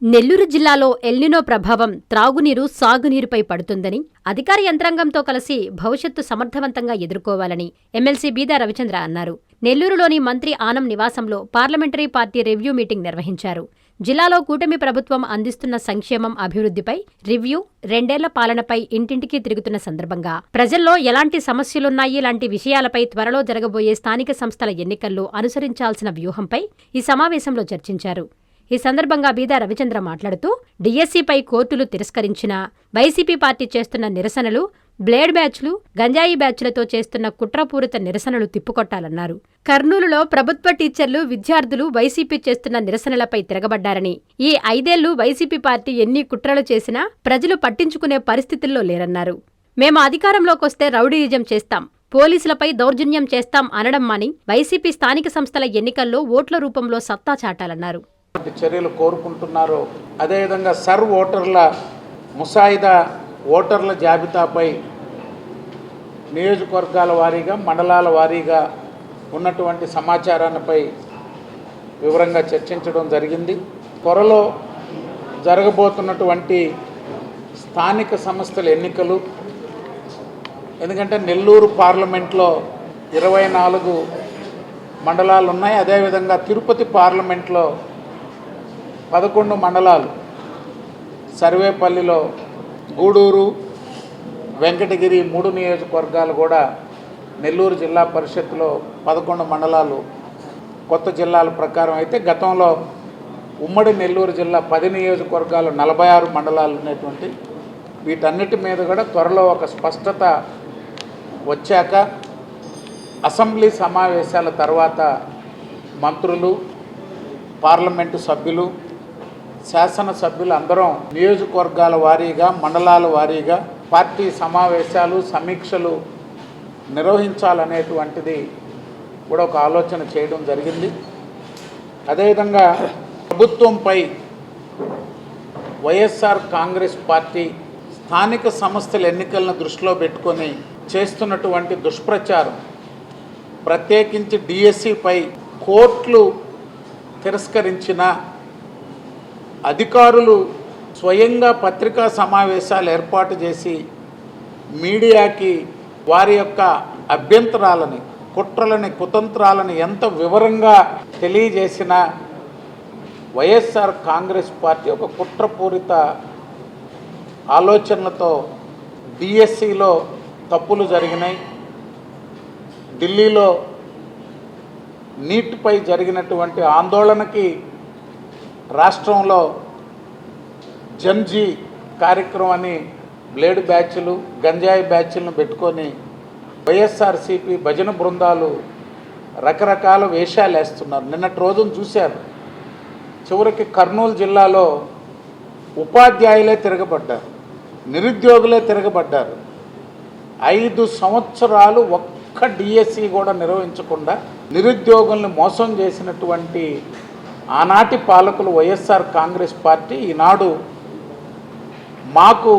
నెల్లూరు జిల్లాలో ఎల్నినో ప్రభావం త్రాగునీరు, సాగునీరుపై పడుతుందని, అధికార యంత్రాంగంతో కలిసి భవిష్యత్తు సమర్థవంతంగా ఎదుర్కోవాలని ఎమ్మెల్సీ బీదా రవిచంద్ర అన్నారు. నెల్లూరులోని మంత్రి ఆనం నివాసంలో పార్లమెంటరీ పార్టీ రివ్యూ మీటింగ్ నిర్వహించారు. జిల్లాలో కూటమి ప్రభుత్వం అందిస్తున్న సంక్షేమం, అభివృద్ధిపై రివ్యూ, 2 ఏళ్ల పాలనపై ఇంటింటికి తిరుగుతున్న సందర్భంగా ప్రజల్లో ఎలాంటి సమస్యలున్నాయి లాంటి విషయాలపై త్వరలో జరగబోయే స్థానిక సంస్థల ఎన్నికల్లో అనుసరించాల్సిన వ్యూహంపై ఈ సమావేశంలో చర్చించారు. ఈ సందర్భంగా బీదా రవిచంద్ర మాట్లాడుతూ, డీఎస్సీపై కోర్టులు తిరస్కరించినా వైసీపీ పార్టీ చేస్తున్న నిరసనలు, బ్లేడ్ బ్యాచ్లు, గంజాయి బ్యాచ్లతో చేస్తున్న కుట్రపూరిత నిరసనలు తిప్పుకొట్టాలన్నారు. కర్నూలులో ప్రభుత్వ టీచర్లు, విద్యార్థులు వైసీపీ చేస్తున్న నిరసనలపై తిరగబడ్డారని, ఈ 5 ఏళ్లు వైసీపీ పార్టీ ఎన్ని కుట్రలు చేసినా ప్రజలు పట్టించుకునే పరిస్థితుల్లో లేరన్నారు. మేము అధికారంలోకొస్తే రౌడీయిజం చేస్తాం, పోలీసులపై దౌర్జన్యం చేస్తాం అనడం మాని వైసీపీ స్థానిక సంస్థల ఎన్నికల్లో ఓట్ల రూపంలో సత్తా చాటాలన్నారు. చర్యలు కోరుకుంటున్నారో అదేవిధంగా సర్వ్ ఓటర్ల ముసాయిదా ఓటర్ల జాబితాపై నియోజకవర్గాల వారీగా, మండలాల వారీగా ఉన్నటువంటి సమాచారాన్నిపై వివరంగా చర్చించడం జరిగింది. త్వరలో జరగబోతున్నటువంటి స్థానిక సంస్థల ఎన్నికలు, ఎందుకంటే నెల్లూరు పార్లమెంట్లో 24 మండలాలు ఉన్నాయి. అదేవిధంగా తిరుపతి పార్లమెంట్లో 11 మండలాలు, సర్వేపల్లిలో, గూడూరు, వెంకటగిరి 3 నియోజకవర్గాలు కూడా నెల్లూరు జిల్లా పరిషత్తులో 11 మండలాలు కొత్త జిల్లాల ప్రకారం అయితే, గతంలో ఉమ్మడి నెల్లూరు జిల్లా 10 నియోజకవర్గాలు 46 మండలాలు ఉన్నటువంటి వీటన్నిటి మీద కూడా త్వరలో ఒక స్పష్టత వచ్చాక అసెంబ్లీ సమావేశాల తర్వాత మంత్రులు, పార్లమెంటు సభ్యులు, శాసనసభ్యులు అందరం నియోజకవర్గాల వారీగా, మండలాల వారీగా పార్టీ సమావేశాలు, సమీక్షలు నిర్వహించాలనేటువంటిది కూడా ఒక ఆలోచన చేయడం జరిగింది. అదేవిధంగా ప్రభుత్వంపై వైఎస్ఆర్ కాంగ్రెస్ పార్టీ స్థానిక సంస్థల ఎన్నికలను దృష్టిలో పెట్టుకొని చేస్తున్నటువంటి దుష్ప్రచారం, ప్రత్యేకించి డిఎస్సిపై కోర్టులు తిరస్కరించిన అధికారులు స్వయంగా పత్రికా సమావేశాలు ఏర్పాటు చేసి మీడియాకి వారి యొక్క అభ్యంతరాలని, కుట్రలని, కుతంత్రాలని ఎంత వివరంగా తెలియజేసిన వైఎస్ఆర్ కాంగ్రెస్ పార్టీ ఒక కుట్రపూరిత ఆలోచనలతో డిఎస్సిలో తప్పులు జరిగినాయి, ఢిల్లీలో నీట్పై జరిగినటువంటి ఆందోళనకి రాష్ట్రంలో జన్జీ కార్యక్రమాన్ని బ్లేడ్ బ్యాచ్లు, గంజాయి బ్యాచ్లను పెట్టుకొని వైఎస్ఆర్సీపీ భజన బృందాలు రకరకాల వేషాలు వేస్తున్నారు. నిన్నటి రోజున చూశారు, చివరికి కర్నూలు జిల్లాలో ఉపాధ్యాయులే తిరగబడ్డారు, నిరుద్యోగులే తిరగబడ్డారు. 5 సంవత్సరాలు ఒక్క డిఎస్సి కూడా నిర్వహించకుండా నిరుద్యోగుల్ని మోసం చేసినటువంటి ఆనాటి పాలకులు వైఎస్ఆర్ కాంగ్రెస్ పార్టీ ఈనాడు మాకు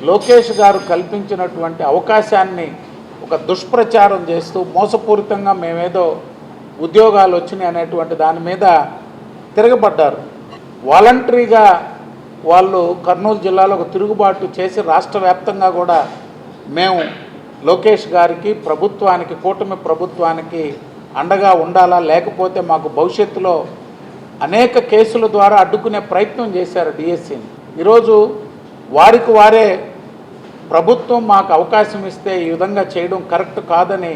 లోకేష్ గారు కల్పించినటువంటి అవకాశాన్ని ఒక దుష్ప్రచారం చేస్తూ మోసపూరితంగా మేమేదో ఉద్యోగాలు వచ్చినాయి అనేటువంటి దాని మీద తిరగబడ్డారు. వాలంటరీగా వాళ్ళు కర్నూలు జిల్లాలో ఒక తిరుగుబాటు చేసి రాష్ట్ర వ్యాప్తంగా కూడా మేము లోకేష్ గారికి, ప్రభుత్వానికి, కూటమి ప్రభుత్వానికి అండగా ఉండాలా, లేకపోతే మాకు భవిష్యత్తులో అనేక కేసుల ద్వారా అడ్డుకునే ప్రయత్నం చేశారు డిఎస్సిని. ఈరోజు వారికి వారే ప్రభుత్వం మాకు అవకాశం ఇస్తే ఈ విధంగా చేయడం కరెక్ట్ కాదని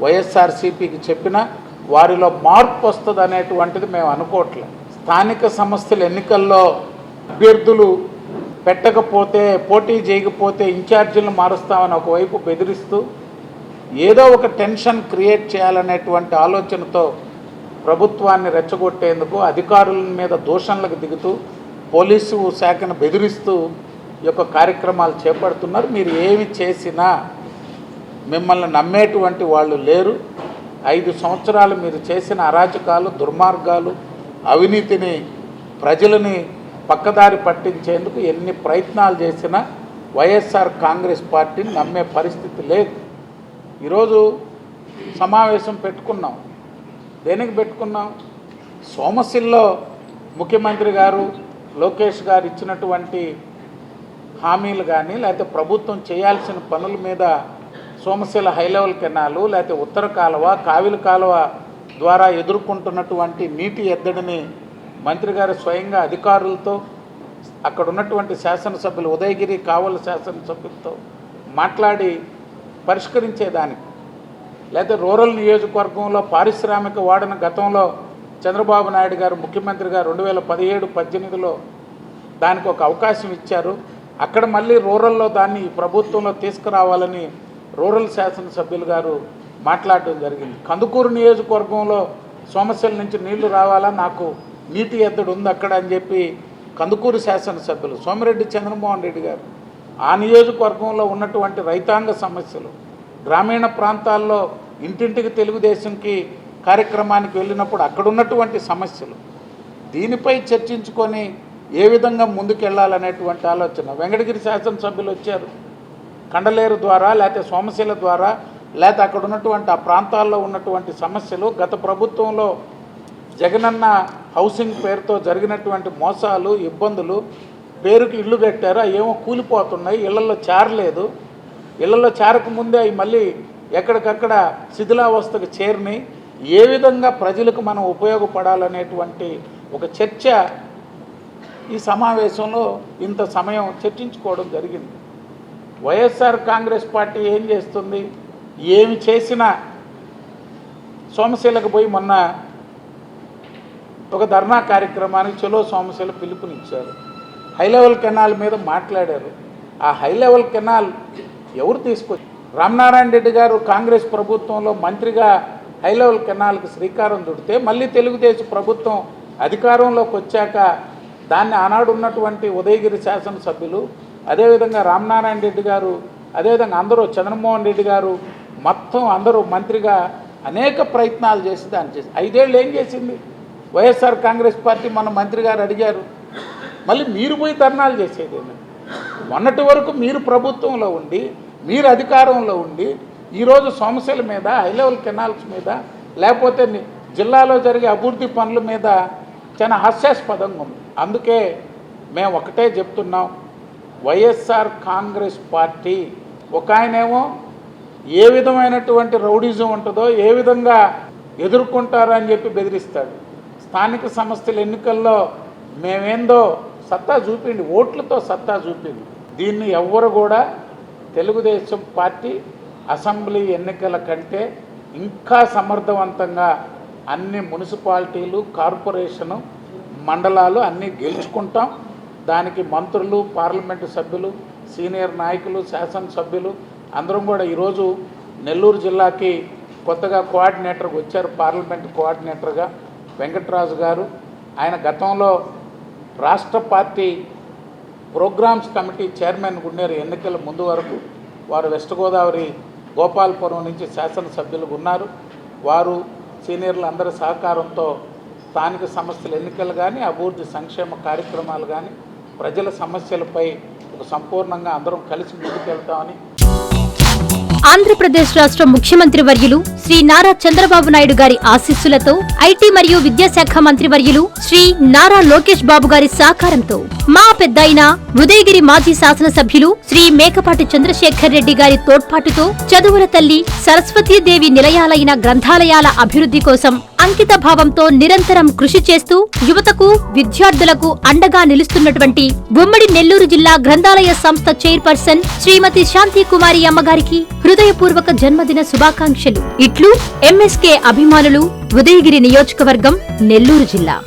వైఎస్ఆర్సీపీకి చెప్పినా వారిలో మార్పు వస్తుంది అనేటువంటిది మేము అనుకోవట్లేదు. స్థానిక సంస్థల ఎన్నికల్లో అభ్యర్థులు పెట్టకపోతే, పోటీ చేయకపోతే ఇన్ఛార్జీలను మారుస్తామని ఒకవైపు బెదిరిస్తూ ఏదో ఒక టెన్షన్ క్రియేట్ చేయాలనేటువంటి ఆలోచనతో ప్రభుత్వాన్ని రెచ్చగొట్టేందుకు అధికారుల మీద దూషణలకు దిగుతూ పోలీసు శాఖను బెదిరిస్తూ ఈ యొక్క కార్యక్రమాలు చేపడుతున్నారు. మీరు ఏమి చేసినా మిమ్మల్ని నమ్మేటువంటి వాళ్ళు లేరు. 5 సంవత్సరాలు మీరు చేసిన అరాచకాలు, దుర్మార్గాలు, అవినీతిని, ప్రజలని పక్కదారి పట్టించేందుకు ఎన్ని ప్రయత్నాలు చేసినా వైఎస్ఆర్ కాంగ్రెస్ పార్టీని నమ్మే పరిస్థితి లేదు. ఈరోజు సమావేశం పెట్టుకున్నాం. దేనికి పెట్టుకున్నాం? సోమశిల్లో ముఖ్యమంత్రి గారు లోకేష్ గారు ఇచ్చినటువంటి హామీలు కానీ లేకపోతే ప్రభుత్వం చేయాల్సిన పనుల మీద సోమశిల హై లెవెల్ కెనాలు లేకపోతే ఉత్తర కాలువ కావిలి కాలువ ద్వారా ఎదుర్కొంటున్నటువంటి నీటి ఎద్దడిని మంత్రి గారు స్వయంగా అధికారులతో అక్కడ ఉన్నటువంటి శాసనసభ్యులు ఉదయగిరి కావలి శాసనసభ్యులతో మాట్లాడి పరిష్కరించేదానికి, లేకపోతే రూరల్ నియోజకవర్గంలో పారిశ్రామిక వాడన గతంలో చంద్రబాబు నాయుడు గారు ముఖ్యమంత్రి గారు 2017-18లో దానికి ఒక అవకాశం ఇచ్చారు. అక్కడ మళ్ళీ రూరల్లో దాన్ని ప్రభుత్వంలో తీసుకురావాలని రూరల్ శాసనసభ్యులు గారు మాట్లాడడం జరిగింది. కందుకూరు నియోజకవర్గంలో సోమశిల నుంచి నీళ్లు రావాలా, నాకు నీటి ఎద్దడి ఉంది అక్కడ అని చెప్పి కందుకూరు శాసనసభ్యులు సోమిరెడ్డి చంద్రమోహన్ రెడ్డి గారు ఆ నియోజకవర్గంలో ఉన్నటువంటి రైతాంగ సమస్యలు, గ్రామీణ ప్రాంతాల్లో ఇంటింటికి తెలుగుదేశంకి కార్యక్రమానికి వెళ్ళినప్పుడు అక్కడ ఉన్నటువంటి సమస్యలు, దీనిపై చర్చించుకొని ఏ విధంగా ముందుకెళ్లాలనేటువంటి ఆలోచన వెంకటగిరి శాసనసభ్యులు వచ్చారు. కండలేరు ద్వారా లేకపోతే సోమశిల ద్వారా లేకపోతే అక్కడ ఉన్నటువంటి ఆ ప్రాంతాల్లో ఉన్నటువంటి సమస్యలు, గత ప్రభుత్వంలో జగనన్న హౌసింగ్ పేరుతో జరిగినటువంటి మోసాలు, ఇబ్బందులు, పేరుకి ఇళ్ళు కట్టారు, అవి ఏమో కూలిపోతున్నాయి, ఇళ్లలో చేరలేదు, ఇళ్లలో చేరకముందే అవి మళ్ళీ ఎక్కడికక్కడ శిథిలావస్థకు చేరినాయి, ఏ విధంగా ప్రజలకు మనం ఉపయోగపడాలనేటువంటి ఒక చర్చ ఈ సమావేశంలో ఇంత సమయం చర్చించుకోవడం జరిగింది. వైఎస్ఆర్ కాంగ్రెస్ పార్టీ ఏం చేస్తుంది, ఏమి చేసినా సోమశిలకు పోయి మొన్న ఒక ధర్నా కార్యక్రమానికి చలో సోమశిల పిలుపునిచ్చారు. హై లెవెల్ కెనాల్ మీద మాట్లాడారు. ఆ హై లెవెల్ కెనాల్ ఎవరు తీసుకొచ్చి, రామనారాయణ రెడ్డి గారు కాంగ్రెస్ ప్రభుత్వంలో మంత్రిగా హై లెవెల్ కెనాల్కి శ్రీకారం చుడితే మళ్ళీ తెలుగుదేశం ప్రభుత్వం అధికారంలోకి వచ్చాక దాన్ని ఆనాడు ఉన్నటువంటి ఉదయగిరి శాసనసభ్యులు, అదేవిధంగా రామనారాయణ రెడ్డి గారు, అదేవిధంగా అందరూ చంద్రమోహన్ రెడ్డి గారు మొత్తం అందరూ మంత్రిగా అనేక ప్రయత్నాలు చేసి దాన్ని చేసి 5 ఏళ్ళు ఏం చేసింది వైఎస్ఆర్ కాంగ్రెస్ పార్టీ? మన మంత్రి గారు అడిగారు, మళ్ళీ మీరు పోయి ధర్నాలు చేసేది. మొన్నటి వరకు మీరు ప్రభుత్వంలో ఉండి మీరు అధికారంలో ఉండి ఈరోజు సోమశిల మీద హై లెవెల్ కెనాల్స్ మీద లేకపోతే జిల్లాలో జరిగే అభివృద్ధి పనుల మీద చాలా హాస్యాస్పదంగా ఉంది. అందుకే మేము ఒకటే చెప్తున్నాం, వైఎస్ఆర్ కాంగ్రెస్ పార్టీ ఒక ఆయనేమో ఏ విధమైనటువంటి రౌడీజం ఉంటుందో ఏ విధంగా ఎదుర్కొంటారో అని చెప్పి బెదిరిస్తాడు. స్థానిక సంస్థల ఎన్నికల్లో మేమేందో సత్తా చూపిండి, ఓట్లతో సత్తా చూపిండి. దీన్ని ఎవ్వరు కూడా తెలుగుదేశం పార్టీ అసెంబ్లీ ఎన్నికల కంటే ఇంకా సమర్థవంతంగా అన్ని మున్సిపాలిటీలు, కార్పొరేషను, మండలాలు అన్నీ గెలుచుకుంటాం. దానికి మంత్రులు, పార్లమెంటు సభ్యులు, సీనియర్ నాయకులు, శాసనసభ్యులు అందరం కూడా ఈరోజు నెల్లూరు జిల్లాకి కొత్తగా కోఆర్డినేటర్గా వచ్చారు. పార్లమెంటు కోఆర్డినేటర్గా వెంకటరాజు గారు. ఆయన గతంలో రాష్ట్ర పార్టీ ప్రోగ్రామ్స్ కమిటీ చైర్మన్ ఉన్నారు ఎన్నికల ముందు వరకు. వారు వెస్ట్ గోదావరి గోపాలపురం నుంచి శాసనసభ్యులుగా ఉన్నారు. వారు సీనియర్లు అందరి సహకారంతో స్థానిక సంస్థల ఎన్నికలు కానీ, అభివృద్ధి సంక్షేమ కార్యక్రమాలు కానీ, ప్రజల సమస్యలపై ఒక సంపూర్ణంగా అందరం కలిసి ముందుకెళ్తామని. ఆంధ్రప్రదేశ్ రాష్ట్ర ముఖ్యమంత్రి వర్యులు శ్రీ నారా చంద్రబాబు నాయుడు గారి ఆశీస్సులతో ఐటీ మరియు విద్యాశాఖ మంత్రి వర్యులు శ్రీ నారా లోకేష్ బాబు గారి సహకారంతో మా పెద్దయిన ఉదయగిరి మాజీ శాసనసభ్యులు శ్రీ మేకపాటి చంద్రశేఖర్ రెడ్డి గారి తోడ్పాటుతో చదువుల తల్లి సరస్వతీదేవి నిలయాలైన గ్రంథాలయాల అభివృద్ధి కోసం అంకిత భావంతో నిరంతరం కృషి చేస్తూ యువతకు, విద్యార్థులకు అండగా నిలుస్తున్నటువంటి ఉమ్మడి నెల్లూరు జిల్లా గ్రంథాలయ సంస్థ చైర్పర్సన్ శ్రీమతి శాంతి కుమారి అమ్మగారికి హృదయపూర్వక జన్మదిన శుభాకాంక్షలు. ఇట్లు ఎంఎస్కే అభిమానులు, ఉదయగిరి నియోజకవర్గం, నెల్లూరు జిల్లా.